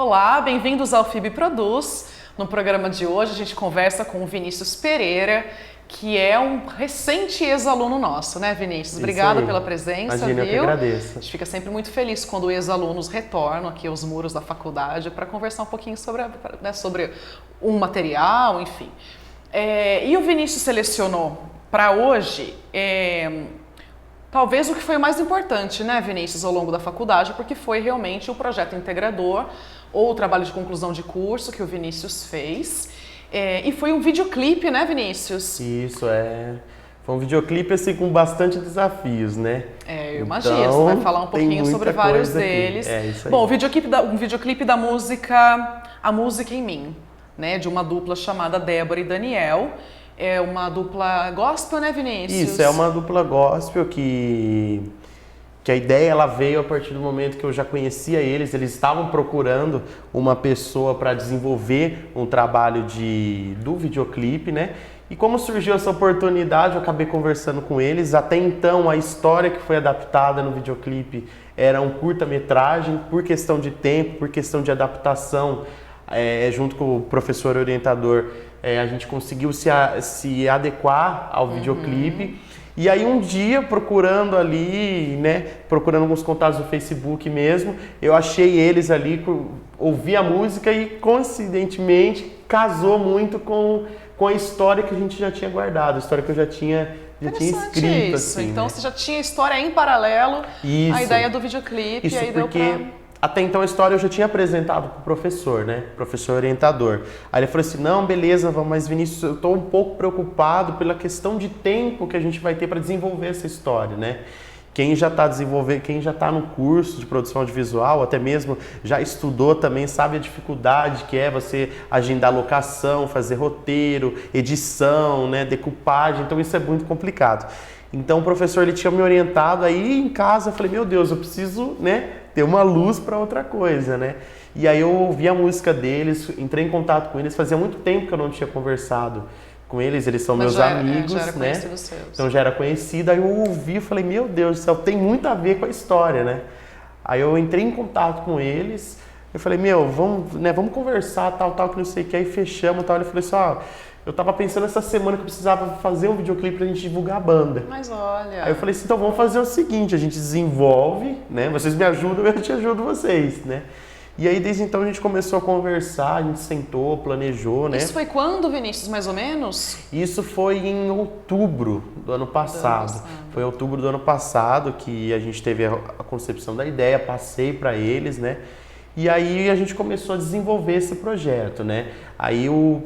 Olá, bem-vindos ao FIB Produz. No programa de hoje a gente conversa com o Vinícius Pereira, que é um recente ex-aluno nosso, né, Vinícius? Obrigada pela presença, Imagina, viu? eu que agradeço. A gente fica sempre muito feliz quando ex-alunos retornam aqui aos muros da faculdade para conversar um pouquinho sobre um material, enfim. E o Vinícius selecionou para hoje talvez o que foi o mais importante, né, Vinícius, ao longo da faculdade, porque foi realmente o projeto integrador ou o trabalho de conclusão de curso que o Vinícius fez. E foi um videoclipe, né, Vinícius? Isso, foi um videoclipe assim com bastante desafios, né? Eu imagino, você vai falar um pouquinho sobre vários deles. Isso aí. Bom, um videoclipe da música A Música em Mim, né, de uma dupla chamada Débora e Daniel. É uma dupla gospel, né, Vinícius? Isso, é uma dupla gospel que a ideia ela veio a partir do momento que eu já conhecia eles estavam procurando uma pessoa para desenvolver um trabalho do videoclipe, né? E como surgiu essa oportunidade, eu acabei conversando com eles. Até então, a história que foi adaptada no videoclipe era um curta-metragem, por questão de tempo, por questão de adaptação, junto com o professor orientador, a gente conseguiu se adequar ao videoclipe. E aí um dia, procurando ali, né, procurando alguns contatos no Facebook mesmo, eu achei eles ali, ouvi a música e coincidentemente casou muito com a história que a gente já tinha guardado, a história que eu já tinha escrito. Isso. Assim, então né? Você já tinha a história em paralelo, a ideia do videoclipe, Isso e aí porque deu pra... até então a história eu já tinha apresentado para o professor, né? Professor orientador. Aí ele falou assim, não, beleza, mas Vinícius, eu estou um pouco preocupado pela questão de tempo que a gente vai ter para desenvolver essa história, né? Quem já está no curso de produção audiovisual, até mesmo já estudou também, sabe a dificuldade que é você agendar locação, fazer roteiro, edição, né, decupagem, então isso é muito complicado. Então o professor ele tinha me orientado, aí em casa eu falei, meu Deus, eu preciso, né, ter uma luz para outra coisa, né? E aí eu ouvi a música deles, entrei em contato com eles, fazia muito tempo que eu não tinha conversado com eles são meus amigos, já era né? Seus. Então já era conhecido, aí eu ouvi e falei, meu Deus do céu, tem muito a ver com a história, né? Aí eu entrei em contato com eles, eu falei, vamos conversar, tal, que não sei o que, aí fechamos, tal. Ele falou assim, eu tava pensando essa semana que eu precisava fazer um videoclipe pra gente divulgar a banda. Mas olha... Aí eu falei assim, então vamos fazer o seguinte, a gente desenvolve, né? Vocês me ajudam, eu te ajudo vocês, né? E aí desde então a gente começou a conversar, a gente sentou, planejou, né? Isso foi quando, Vinícius, mais ou menos? Isso foi em outubro do ano passado. Foi em outubro do ano passado que a gente teve a concepção da ideia, passei para eles, né? E aí a gente começou a desenvolver esse projeto, né? Aí o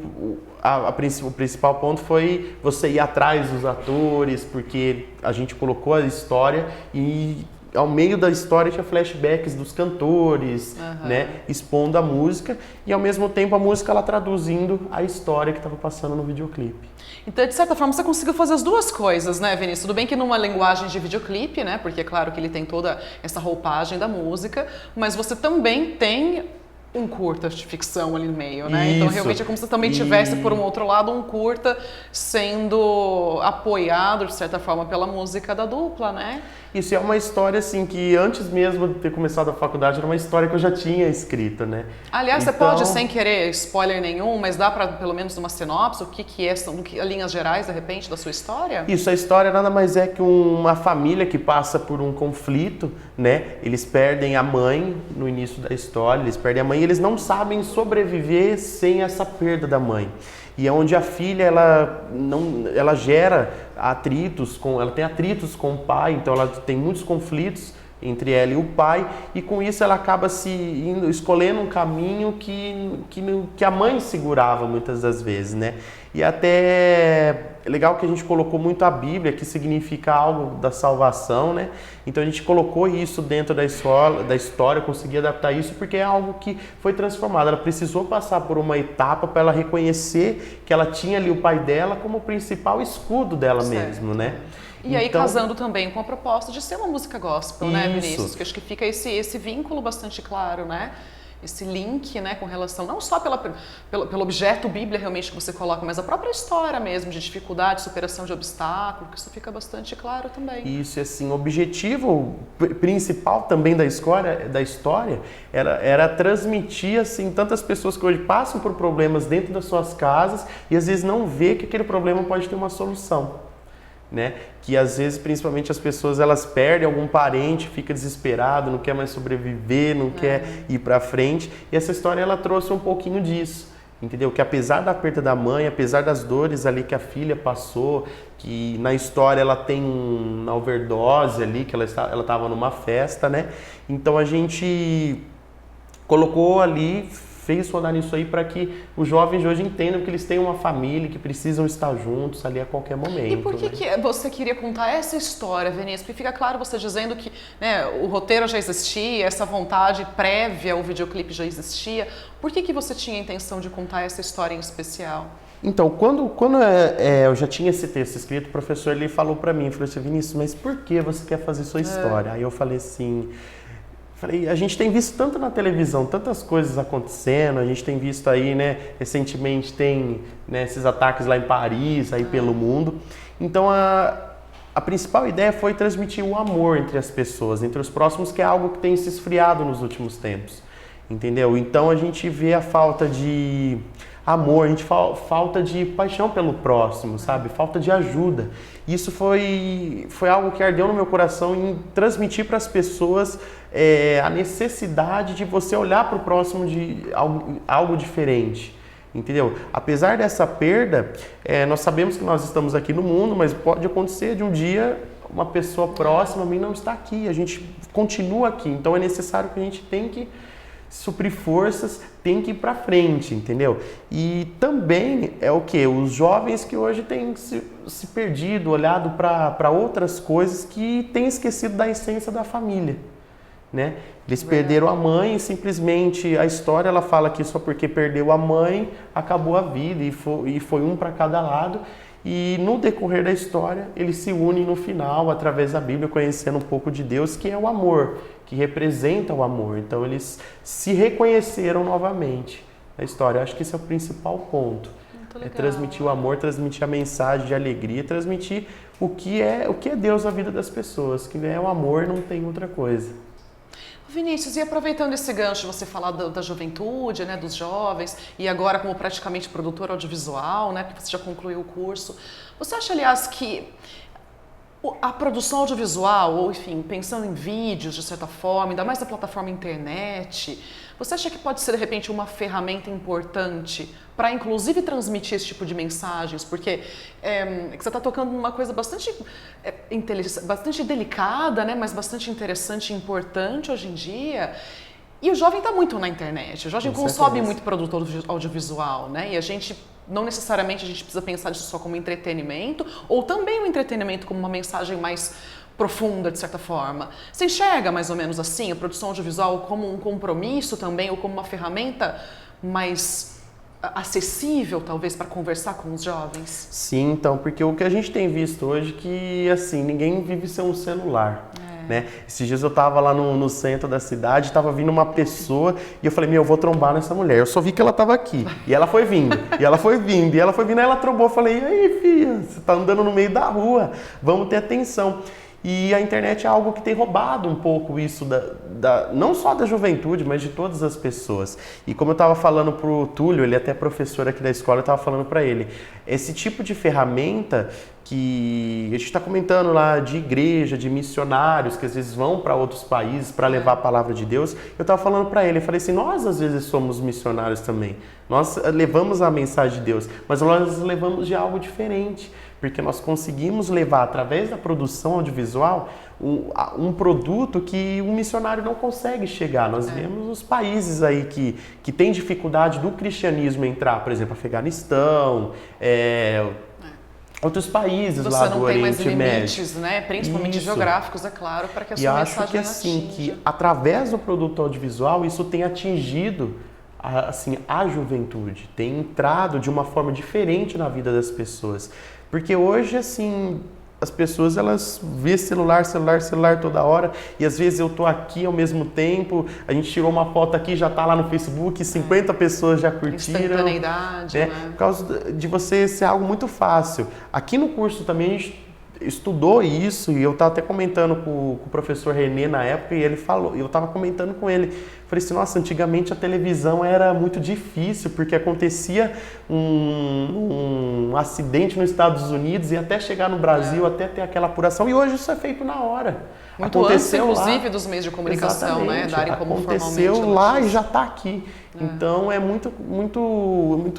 principal ponto foi você ir atrás dos atores, porque a gente colocou a história e ao meio da história tinha flashbacks dos cantores, né, expondo a música e ao mesmo tempo a música ela traduzindo a história que estava passando no videoclipe. Então, de certa forma, você conseguiu fazer as duas coisas, né, Vinícius? Tudo bem que numa linguagem de videoclipe, né, porque é claro que ele tem toda essa roupagem da música, mas você também tem um curta de ficção ali no meio, né? Isso. Então realmente é como se também tivesse, por um outro lado, um curta sendo apoiado, de certa forma, pela música da dupla, né? Isso é uma história, assim, que antes mesmo de ter começado a faculdade, era uma história que eu já tinha escrita, né? Aliás, você pode, sem querer spoiler nenhum, mas dá para pelo menos uma sinopse, o que são linhas gerais, de repente, da sua história? Isso, a história nada mais é que uma família que passa por um conflito, né? Eles perdem a mãe no início da história, eles perdem a mãe e eles não sabem sobreviver sem essa perda da mãe. E é onde a filha, ela gera atritos, ela tem atritos com o pai, então ela tem muitos conflitos entre ela e o pai, e com isso ela acaba escolhendo um caminho que a mãe segurava muitas das vezes, né? E até é legal que a gente colocou muito a Bíblia, que significa algo da salvação, né? Então a gente colocou isso dentro da história, consegui adaptar isso porque é algo que foi transformado. Ela precisou passar por uma etapa para ela reconhecer que ela tinha ali o pai dela como o principal escudo dela mesmo, né? E aí casando também com a proposta de ser uma música gospel, né, Vinícius? Que acho que fica esse vínculo bastante claro, né? esse link, né, com relação não só pelo objeto Bíblia realmente que você coloca, mas a própria história mesmo, de dificuldade, superação de obstáculo, que isso fica bastante claro também. Isso, assim, o objetivo principal também da história era transmitir, assim, tantas pessoas que hoje passam por problemas dentro das suas casas e às vezes não vê que aquele problema pode ter uma solução. Né? Que às vezes, principalmente as pessoas, elas perdem algum parente, fica desesperado, não quer mais sobreviver, não quer ir para frente. E essa história ela trouxe um pouquinho disso, entendeu? Que apesar da perda da mãe, apesar das dores ali que a filha passou, que na história ela tem uma overdose ali, que ela estava numa festa, né? Então a gente colocou ali, fez rodar nisso aí para que os jovens de hoje entendam que eles têm uma família, que precisam estar juntos ali a qualquer momento. E por que você queria contar essa história, Vinícius? Porque fica claro você dizendo que, né, o roteiro já existia, essa vontade prévia ao videoclipe já existia. Por que você tinha a intenção de contar essa história em especial? Então, quando eu já tinha esse texto escrito, o professor ele falou para mim, falou assim, Vinícius, mas por que você quer fazer sua história? Aí eu falei assim... a gente tem visto tanto na televisão, tantas coisas acontecendo, a gente tem visto aí, né, recentemente tem, né, esses ataques lá em Paris, aí pelo mundo. Então a principal ideia foi transmitir o amor entre as pessoas, entre os próximos, que é algo que tem se esfriado nos últimos tempos, entendeu? Então a gente vê a falta de amor, a gente falta de paixão pelo próximo, sabe? Falta de ajuda. Isso foi algo que ardeu no meu coração em transmitir para as pessoas a necessidade de você olhar para o próximo de algo diferente, entendeu? Apesar dessa perda, nós sabemos que nós estamos aqui no mundo, mas pode acontecer de um dia uma pessoa próxima a mim não está aqui, a gente continua aqui, então é necessário que a gente tem que suprir forças, tem que ir para frente, entendeu? E também é o que? Os jovens que hoje têm se perdido, olhado para outras coisas, que têm esquecido da essência da família, né? Eles perderam a mãe e simplesmente a história ela fala que só porque perdeu a mãe acabou a vida e foi um para cada lado. E no decorrer da história, eles se unem no final, através da Bíblia, conhecendo um pouco de Deus, que é o amor, que representa o amor. Então, eles se reconheceram novamente na história. Eu acho que esse é o principal ponto. É transmitir o amor, transmitir a mensagem de alegria, transmitir o que é Deus na vida das pessoas, que é o amor, não tem outra coisa. Vinícius, e aproveitando esse gancho, você falar da juventude, né, dos jovens, e agora como praticamente produtor audiovisual, né, porque você já concluiu o curso, você acha, aliás, que a produção audiovisual, ou enfim, pensando em vídeos de certa forma, ainda mais na plataforma internet, você acha que pode ser de repente uma ferramenta importante para inclusive transmitir esse tipo de mensagens? Porque você está tocando numa coisa bastante delicada, né, mas bastante interessante e importante hoje em dia. E o jovem está muito na internet, o jovem consome muito produto audiovisual, né? E a gente, não necessariamente a gente precisa pensar nisso só como entretenimento, ou também o entretenimento como uma mensagem mais profunda, de certa forma. Você enxerga mais ou menos assim a produção audiovisual como um compromisso também, ou como uma ferramenta mais acessível, talvez, para conversar com os jovens? Sim, então, porque o que a gente tem visto hoje é que, assim, ninguém vive sem um celular. Né? Esses dias eu estava lá no centro da cidade, estava vindo uma pessoa e eu falei, eu vou trombar nessa mulher. Eu só vi que ela estava aqui. E ela foi vindo, e ela foi vindo, e ela foi vindo, aí ela trombou. Eu falei, e aí, filha, você está andando no meio da rua, vamos ter atenção. E a internet é algo que tem roubado um pouco isso, não só da juventude, mas de todas as pessoas. E como eu estava falando para o Túlio, ele é até professor aqui da escola, eu estava falando para ele, esse tipo de ferramenta que a gente está comentando lá de igreja, de missionários, que às vezes vão para outros países para levar a palavra de Deus, eu estava falando para ele, eu falei assim, nós às vezes somos missionários também, nós levamos a mensagem de Deus, mas nós levamos de algo diferente, porque nós conseguimos levar, através da produção audiovisual, um produto que um missionário não consegue chegar. Nós vemos os países aí que têm dificuldade do cristianismo entrar, por exemplo, Afeganistão, outros países lá do Oriente Médio. Você não tem mais limites, né? Principalmente isso. Geográficos, é claro, para que a sua mensagem acho que assim, que através do produto audiovisual, isso tem atingido assim, a juventude, tem entrado de uma forma diferente na vida das pessoas. Porque hoje, assim, as pessoas, elas vê celular toda hora, e às vezes eu tô aqui ao mesmo tempo, a gente tirou uma foto aqui, já tá lá no Facebook, 50 pessoas já curtiram. Instantaneidade, né? Por causa de você ser algo muito fácil. Aqui no curso também a gente estudou isso, e eu estava até comentando com o professor Renê na época, e ele falou, eu estava comentando com ele, falei assim, nossa, antigamente a televisão era muito difícil, porque acontecia um acidente nos Estados Unidos e até chegar no Brasil, até ter aquela apuração, e hoje isso é feito na hora. Muito aconteceu antes, inclusive, lá, dos meios de comunicação, né? Darem como aconteceu formalmente lá e já está aqui. Então é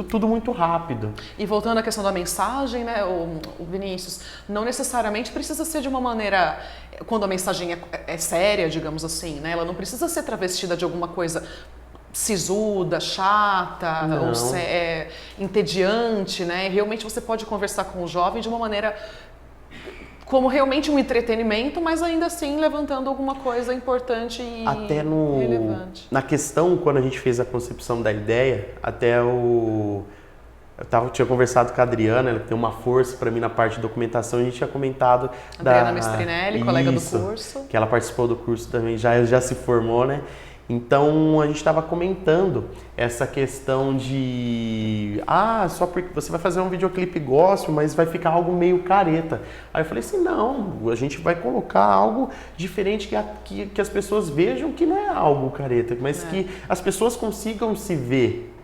tudo muito rápido. E voltando à questão da mensagem, né, o Vinícius, não necessariamente precisa ser de uma maneira, quando a mensagem é séria, digamos assim, né? Ela não precisa ser travestida de alguma coisa sisuda, chata, ou entediante, né? Realmente você pode conversar com o jovem de uma maneira como realmente um entretenimento, mas ainda assim levantando alguma coisa importante e até relevante. Na questão, quando a gente fez a concepção da ideia, tinha conversado com a Adriana, ela tem uma força para mim na parte de documentação, a gente tinha comentado Adriana Mestrinelli, colega do curso. Que ela participou do curso também, já se formou, né? Então a gente estava comentando essa questão de só porque você vai fazer um videoclipe gospel, mas vai ficar algo meio careta. Aí eu falei assim, não, a gente vai colocar algo diferente que as pessoas vejam que não é algo careta, mas que as pessoas consigam se ver.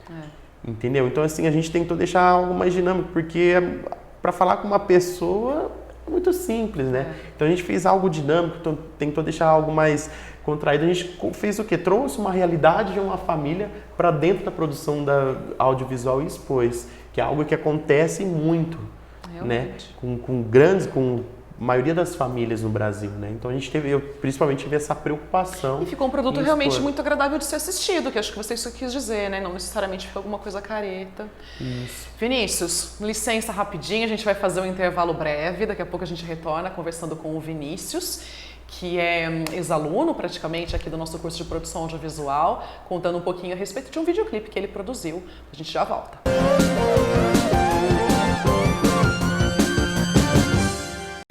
Entendeu? Então assim, a gente tentou deixar algo mais dinâmico, porque para falar com uma pessoa é muito simples, né? Então a gente fez algo dinâmico, tentou deixar algo mais contraído. A gente fez o quê? Trouxe uma realidade de uma família para dentro da produção da audiovisual e expôs, que é algo que acontece muito, realmente, né? Com a maioria das famílias no Brasil, né? Então eu principalmente tive essa preocupação. E ficou um produto realmente muito agradável de ser assistido, que acho que você isso quis dizer, né? Não necessariamente foi alguma coisa careta. Isso. Vinícius, licença rapidinho, a gente vai fazer um intervalo breve, daqui a pouco a gente retorna conversando com o Vinícius, que é ex-aluno praticamente aqui do nosso curso de produção audiovisual, contando um pouquinho a respeito de um videoclipe que ele produziu. A gente já volta.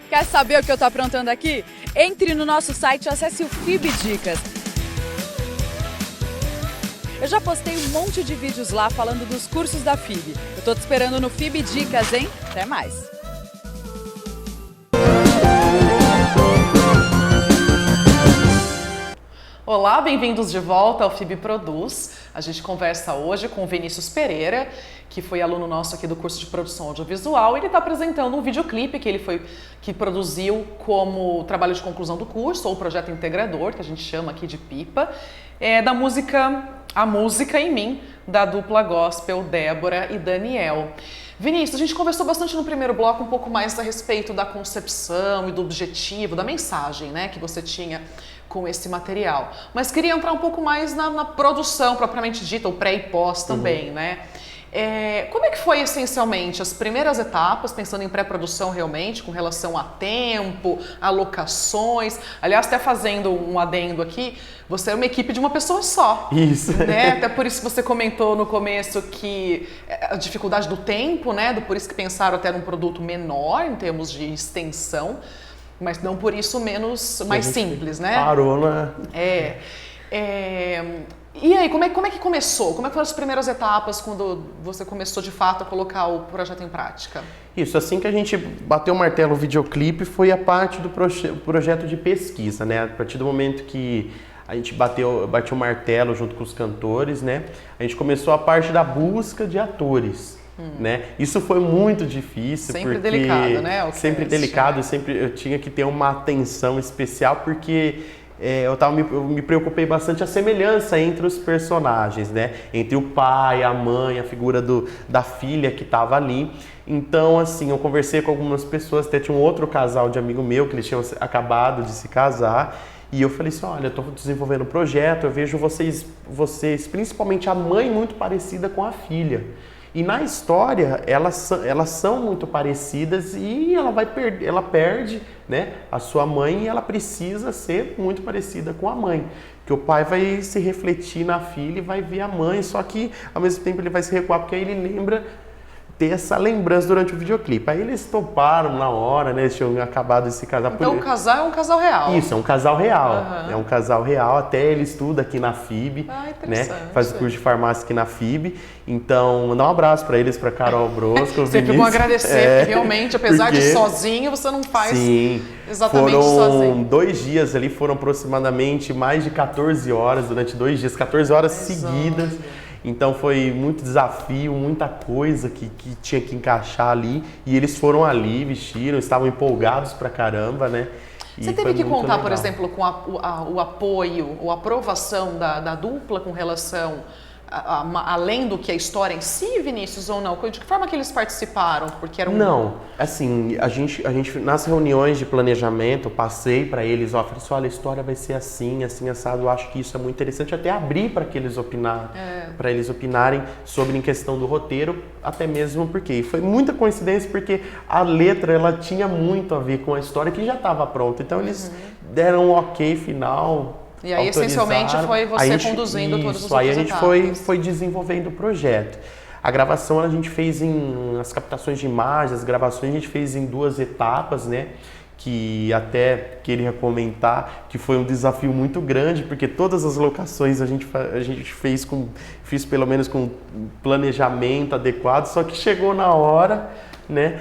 Quer saber o que eu tô aprontando aqui? Entre no nosso site e acesse o FIB Dicas. Eu já postei um monte de vídeos lá falando dos cursos da FIB. Eu tô te esperando no FIB Dicas, hein? Até mais! Olá, bem-vindos de volta ao FIB Produz. A gente conversa hoje com o Vinícius Pereira, que foi aluno nosso aqui do curso de produção audiovisual. Ele está apresentando um videoclipe que produziu como trabalho de conclusão do curso, ou projeto integrador, que a gente chama aqui de PIPA, da música A Música em Mim, da dupla gospel Débora e Daniel. Vinícius, a gente conversou bastante no primeiro bloco um pouco mais a respeito da concepção e do objetivo, da mensagem, né, que você tinha com esse material. Mas queria entrar um pouco mais na produção propriamente dita, o pré e pós também, né? Como é que foi essencialmente as primeiras etapas, pensando em pré-produção realmente, com relação a tempo, a locações? Aliás, até fazendo um adendo aqui, você é uma equipe de uma pessoa só. Isso. Né? Até por isso você comentou no começo que a dificuldade do tempo, né? Por isso que pensaram até num produto menor em termos de extensão, mas não por isso mais simples, né? Parou, né? E aí, como é que começou? Como é que foram as primeiras etapas quando você começou de fato a colocar o projeto em prática? Isso, assim que a gente bateu o martelo no videoclipe, foi a parte do projeto de pesquisa, né? A partir do momento que a gente bateu o martelo junto com os cantores, né? A gente começou a parte da busca de atores. Né? Isso foi muito difícil, sempre delicado, né? Sempre delicado, eu tinha que ter uma atenção especial, porque eu me preocupei bastante a semelhança entre os personagens, né? Entre o pai, a mãe, a figura da filha que estava ali. Então, assim, eu conversei com algumas pessoas, até tinha um outro casal de amigo meu, que eles tinham acabado de se casar, e eu falei assim, olha, eu estou desenvolvendo um projeto, eu vejo vocês, principalmente a mãe, muito parecida com a filha. E na história, elas são muito parecidas e ela perde, né, a sua mãe, e ela precisa ser muito parecida com a mãe. Porque o pai vai se refletir na filha e vai ver a mãe, só que ao mesmo tempo ele vai se recuar, porque aí ele lembra ter essa lembrança durante o videoclipe. Aí eles toparam na hora, né? Eles tinham acabado de se casar. Então o casal é um casal real. Isso, é um casal real. Uhum. É um casal real, até ele estuda aqui na FIB, né? Faz o curso de farmácia aqui na FIB. Então, mandar um abraço para eles, para Carol Brosco. Sempre bom agradecer, porque realmente, apesar de sozinho, você não faz exatamente sozinho. Foram 2 dias ali, foram aproximadamente mais de 14 horas, durante 2 dias, 14 horas seguidas. Então foi muito desafio, muita coisa que tinha que encaixar ali. E eles foram ali, vestiram, estavam empolgados pra caramba, né? Você teve que contar, por exemplo, com o apoio ou aprovação da dupla com relação além do que a história em si, Vinícius, ou não? De que forma que eles participaram? Porque era Não, assim, a gente nas reuniões de planejamento, eu passei para eles, falei assim, olha, a história vai ser assim, assim, assado, eu acho que isso é muito interessante, até abrir para que eles para eles opinarem sobre em questão do roteiro, até mesmo porque foi muita coincidência, porque a letra, ela tinha muito a ver com a história que já estava pronta, então eles deram um ok final. E aí, essencialmente, foi você conduzindo todos os outros Aí a gente foi desenvolvendo o projeto. A gravação a gente fez as captações de imagens, as gravações a gente fez em 2 etapas, né? Que até queria comentar que foi um desafio muito grande, porque todas as locações a gente fiz pelo menos com planejamento adequado, só que chegou na hora, né?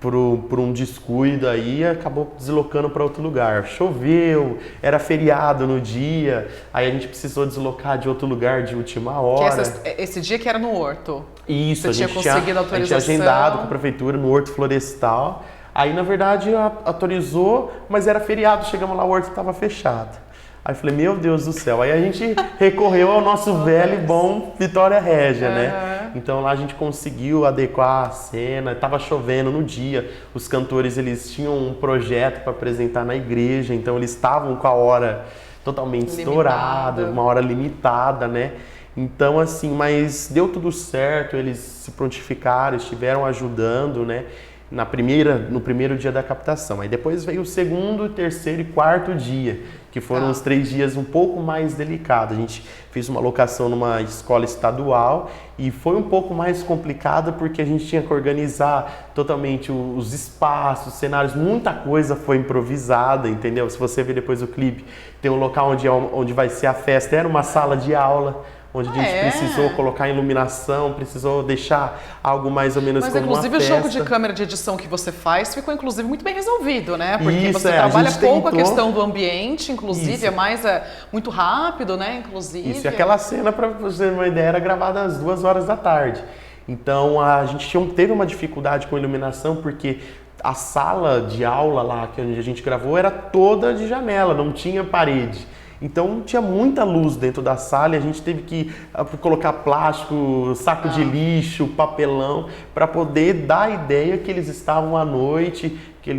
Por um descuido aí, acabou deslocando para outro lugar. Choveu, era feriado no dia, aí a gente precisou deslocar de outro lugar de última hora. Esse dia que era no Horto? Isso, Você tinha conseguido autorização? A gente tinha agendado com a prefeitura no Horto Florestal. Aí, na verdade, autorizou, mas era feriado, chegamos lá, o Horto estava fechado. Aí eu falei, meu Deus do céu. Aí a gente recorreu ao nosso velho e bom Vitória Régia, né? Então lá a gente conseguiu adequar a cena, estava chovendo no dia, os cantores eles tinham um projeto para apresentar na igreja, então eles estavam com a hora totalmente estourada, uma hora limitada, né? Então assim, mas deu tudo certo, eles se prontificaram, estiveram ajudando, né? No primeiro dia da captação. Aí depois veio o 2º, 3º e 4º dia, que foram os 3 dias um pouco mais delicados. A gente fez uma locação numa escola estadual e foi um pouco mais complicado porque a gente tinha que organizar totalmente os espaços, os cenários, muita coisa foi improvisada, entendeu? Se você ver depois o clipe, tem um local onde vai ser a festa, era uma sala de aula, onde a gente precisou colocar iluminação, precisou deixar algo mais ou menos como uma festa. Mas inclusive o jogo de câmera de edição que você faz ficou inclusive muito bem resolvido, né? Porque você trabalha pouco a questão do ambiente, inclusive, é mais muito rápido, né? Inclusive. Isso, e aquela cena, para você ter uma ideia, era gravada às 2 horas da tarde. Então a gente teve uma dificuldade com a iluminação, porque a sala de aula lá, onde a gente gravou, era toda de janela, não tinha parede. Então tinha muita luz dentro da sala e a gente teve que colocar plástico, saco de lixo, papelão, para poder dar a ideia que eles estavam à noite, que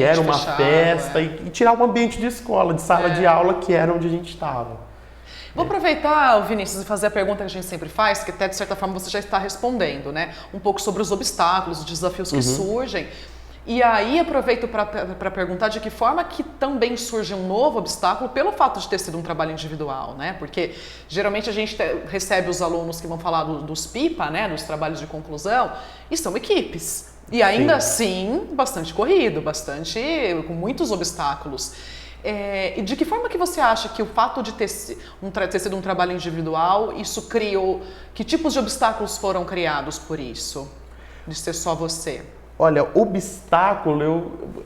era uma festa e tirar o ambiente de escola, de sala de aula, que era onde a gente estava. Vou aproveitar, Vinícius, e fazer a pergunta que a gente sempre faz, que até de certa forma você já está respondendo, né? Um pouco sobre os obstáculos, os desafios que surgem. E aí aproveito para perguntar de que forma que também surge um novo obstáculo pelo fato de ter sido um trabalho individual, né? Porque geralmente a gente recebe os alunos que vão falar dos PIPA, né? Dos trabalhos de conclusão, e são equipes. E ainda assim, bastante corrido, com muitos obstáculos. E de que forma que você acha que o fato de ter sido um trabalho individual, isso criou... Que tipos de obstáculos foram criados por isso? De ser só você? Olha, obstáculo,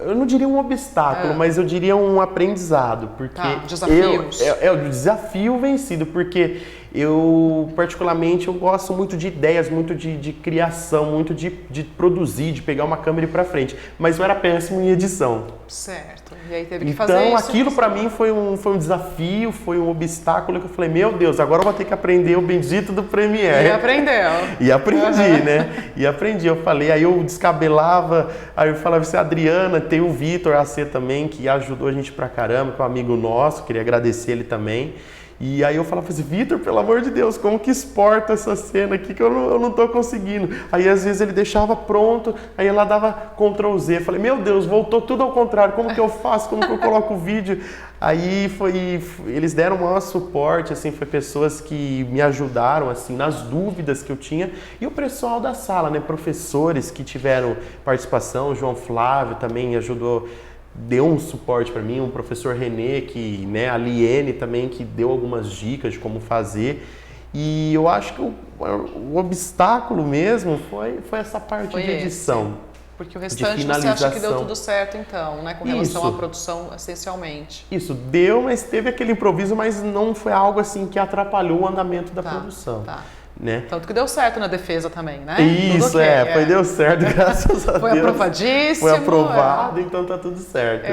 eu não diria um obstáculo, mas eu diria um aprendizado, porque desafios. É o desafio vencido, porque eu particularmente eu gosto muito de ideias, muito de criação, muito de produzir, de pegar uma câmera e ir pra frente, mas eu era péssimo em edição. Certo, e aí teve que fazer isso. Então aquilo pra mim foi um desafio, foi um obstáculo que eu falei, meu Deus, agora eu vou ter que aprender o bendito do Premiere. E aprendeu. E aprendi, né? E aprendi, eu falei, aí eu descabelava, aí eu falava assim, Adriana, tem o Vitor AC também, que ajudou a gente pra caramba, que é um amigo nosso, queria agradecer ele também. E aí eu falava assim, Vitor, pelo amor de Deus, como que exporta essa cena aqui que eu não tô conseguindo? Aí às vezes ele deixava pronto, aí ela dava Ctrl Z. Eu falei, meu Deus, voltou tudo ao contrário, como que eu faço? Como que eu coloco o vídeo? Aí eles deram o maior suporte, assim, foi pessoas que me ajudaram, assim, nas dúvidas que eu tinha. E o pessoal da sala, né, professores que tiveram participação, o João Flávio também ajudou, deu um suporte para mim, um professor Renê, né, a Liene também, que deu algumas dicas de como fazer. E eu acho que o obstáculo mesmo foi essa parte de edição. Porque o restante você acha que deu tudo certo então, né? Com relação à produção, essencialmente. Isso, deu, mas teve aquele improviso, mas não foi algo assim que atrapalhou o andamento da produção. Tá. Né? Tanto que deu certo na defesa também, né? Isso, deu certo, graças a Deus. Foi aprovadíssimo. Foi aprovado, então tá tudo certo.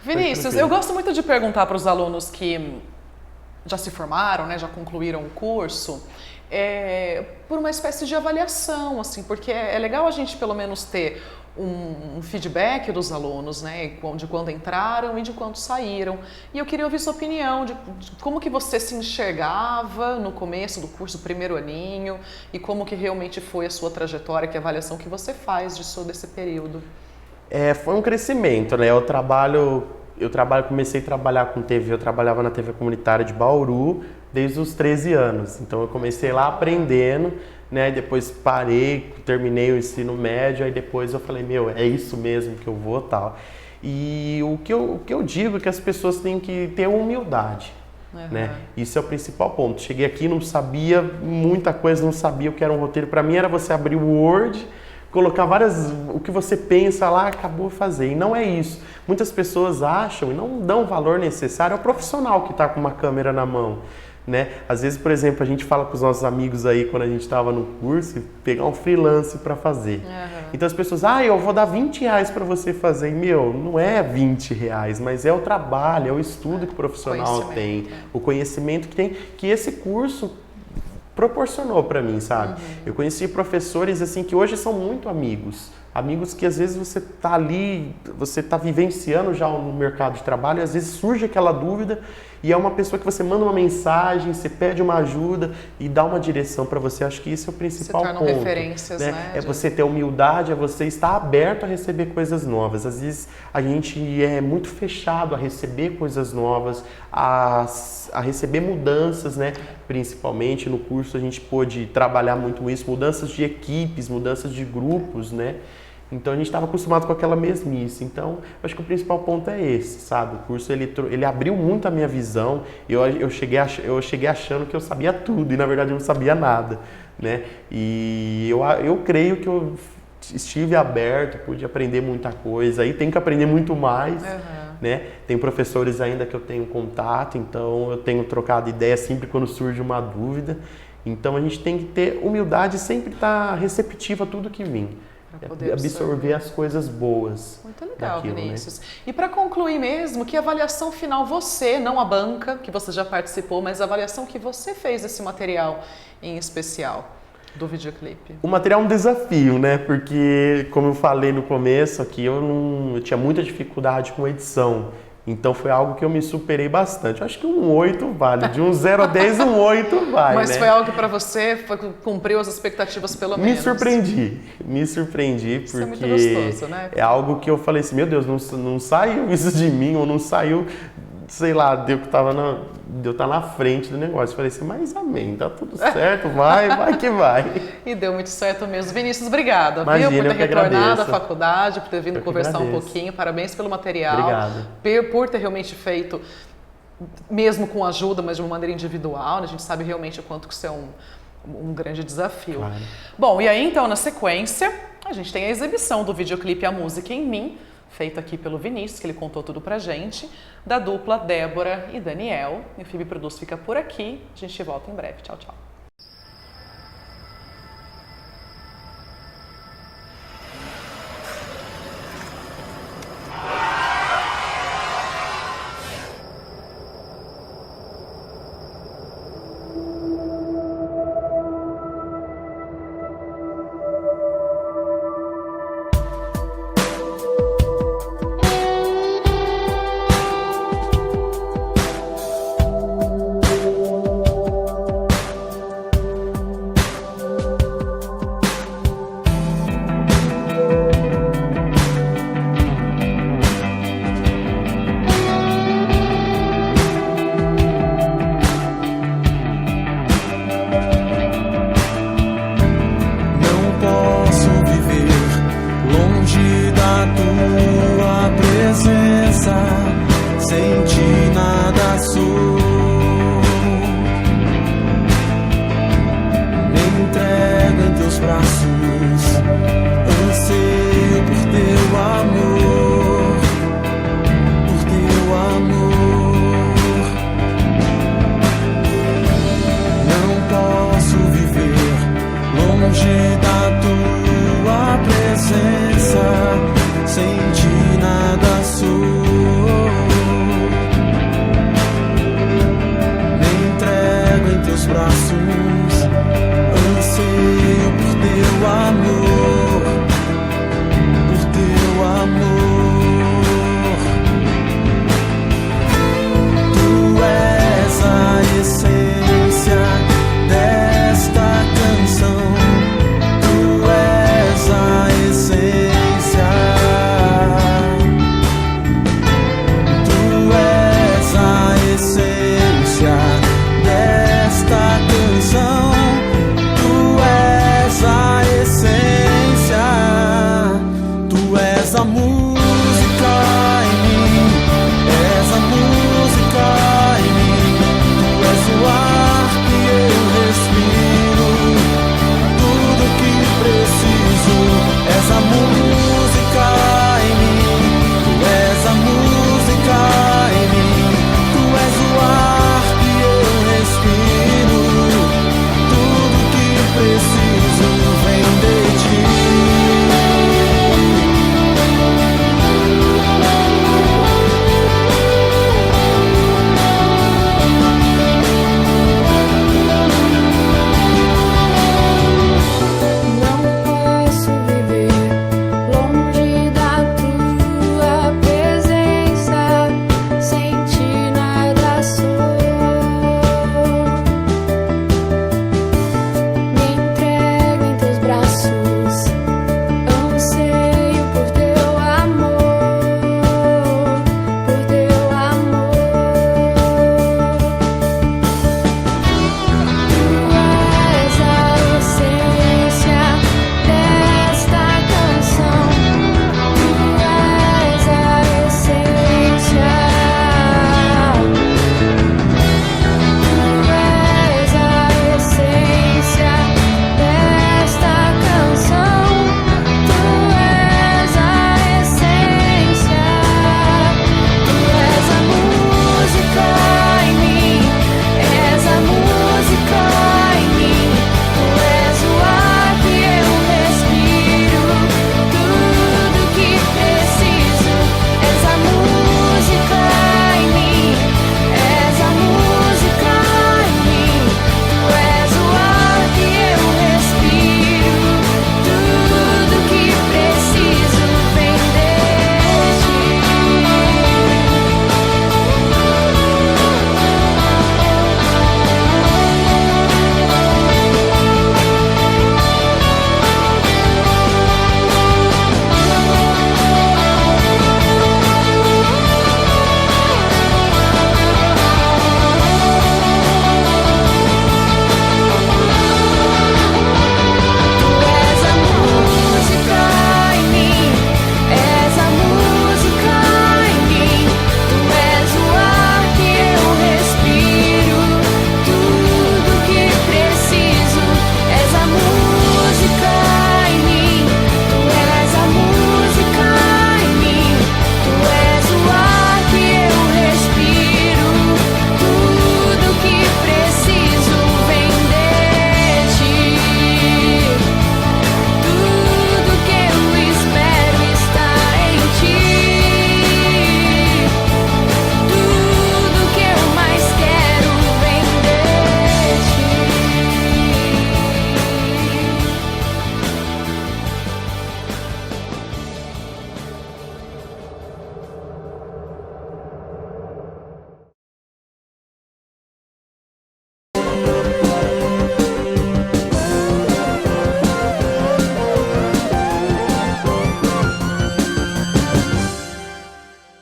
Vinícius, eu gosto muito de perguntar para os alunos que já se formaram, né, já concluíram o curso, por uma espécie de avaliação, assim, porque é legal a gente pelo menos ter um feedback dos alunos, né, de quando entraram e de quando saíram. E eu queria ouvir sua opinião de como que você se enxergava no começo do curso, primeiro aninho, e como que realmente foi a sua trajetória, que avaliação que você faz desse período. Foi um crescimento, né? Comecei a trabalhar com TV, eu trabalhava na TV comunitária de Bauru desde os 13 anos. Então eu comecei lá aprendendo, né? Depois parei, terminei o ensino médio, aí depois eu falei, é isso mesmo que eu vou, tal. E o que eu digo é que as pessoas têm que ter humildade, né? Isso é o principal ponto. Cheguei aqui, não sabia muita coisa, não sabia o que era um roteiro. Para mim era você abrir o Word, colocar o que você pensa lá, acabou de fazer. E não é isso. Muitas pessoas acham e não dão o valor necessário ao profissional que está com uma câmera na mão, né? Às vezes, por exemplo, a gente fala com os nossos amigos aí, quando a gente estava no curso, pegar um freelance para fazer. Então as pessoas, eu vou dar R$20 para você fazer. E, não é R$20, mas é o trabalho, é o estudo que o profissional tem, o conhecimento que tem, que esse curso proporcionou para mim, sabe? Eu conheci professores assim que hoje são muito amigos que às vezes você tá ali, você tá vivenciando já no mercado de trabalho e às vezes surge aquela dúvida e é uma pessoa que você manda uma mensagem, você pede uma ajuda e dá uma direção para você. Acho que isso é o principal ponto. Se tornam referências, né? É você ter humildade, é você estar aberto a receber coisas novas. Às vezes a gente é muito fechado a receber coisas novas, a receber mudanças, né? Principalmente no curso a gente pôde trabalhar muito isso, mudanças de equipes, mudanças de grupos, né? Então a gente estava acostumado com aquela mesmice. Então acho que o principal ponto é esse, sabe? O curso ele abriu muito a minha visão. Eu cheguei achando que eu sabia tudo e na verdade eu não sabia nada, né? E eu creio que eu estive aberto, pude aprender muita coisa. Aí tem que aprender muito mais, né? Tem professores ainda que eu tenho contato, então eu tenho trocado ideia sempre quando surge uma dúvida. Então a gente tem que ter humildade e sempre estar receptivo a tudo que vem. Absorver as coisas boas. Muito legal, Vinícius. Né? E para concluir mesmo, que avaliação final você, não a banca, que você já participou, mas a avaliação que você fez desse material em especial do videoclipe? O material é um desafio, né? Porque, como eu falei no começo aqui, eu tinha muita dificuldade com edição. Então foi algo que eu me superei bastante. Eu acho que um 8 vale. De um 0 a 10, um 8 vale. Mas né? foi algo que para você cumpriu as expectativas pelo menos. Me surpreendi porque é muito gostoso, né? É algo que eu falei assim, meu Deus, não saiu isso de mim, ou não saiu, sei lá, de eu estar na frente do negócio. Eu falei assim, mas amém, tá tudo certo, vai que vai. E deu muito certo mesmo. Vinícius, obrigada, Imagina, viu, por ter retornado agradeço. à faculdade, por ter vindo conversar um pouquinho. Parabéns pelo material. Obrigado. Por ter realmente feito, mesmo com ajuda, mas de uma maneira individual. A gente sabe realmente o quanto que isso é um grande desafio. Claro. Bom, e aí então, na sequência, a gente tem a exibição do videoclipe A Música em Mim, feito aqui pelo Vinícius, que ele contou tudo pra gente, da dupla Débora e Daniel. E o FIB Produz fica por aqui. A gente volta em breve. Tchau, tchau. braços.